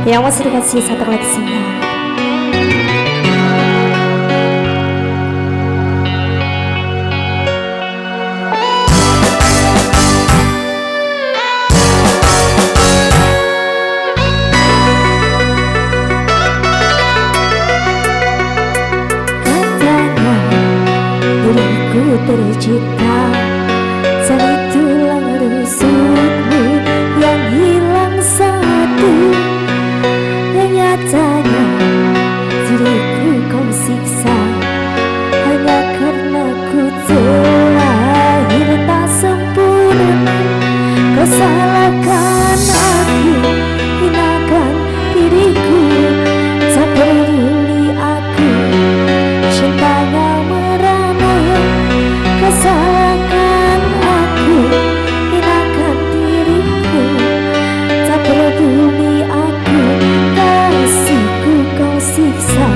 yang masih dikasih satu koleksinya. Diriku tercipta dari tulang rusukmu yang hilang satu. Yang nyatanya diriku kau siksa hanya karena ku terlahir tak sempurna. Kau salahkan aku, hinakan diriku, tak peduli aku, cintanya merana. Kau salahkan aku, hinakan diriku, tak peduli aku, kasihku kau siksa.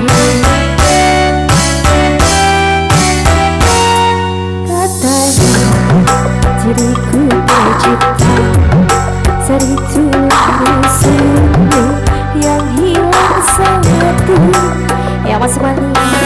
Katanya diriku tercipta dari tulang rusukmu yang hilang satu. Yang masih manis